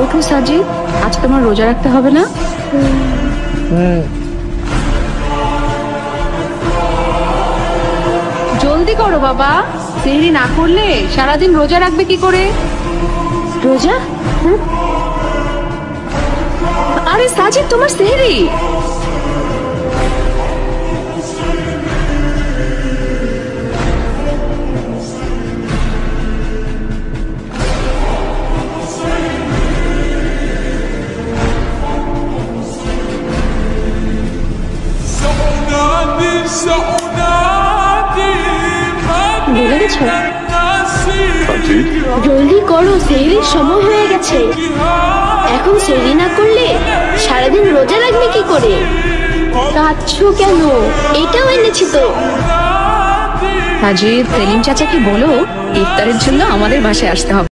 ওঠো সাজিদ, আজ তোমার রোজা রাখতে হবে না? জলদি করো বাবা, সেহরি না করলে সারাদিন রোজা রাখবে কি করে? রোজা? আরে সাজিদ, তোমার সেহরি। ভুলে গেছো? জলদি করো, সেহরির সময় হয়ে গেছে। এখন সেহরি না করলে সারাদিন রোজা রাখবে কি করে? কাঁদছো কেন? এটাও এনেছি তো। সাজিদ, সেলিম চাচাকে বলো ইফতারের জন্য আমাদের বাসায় আসতে হবে।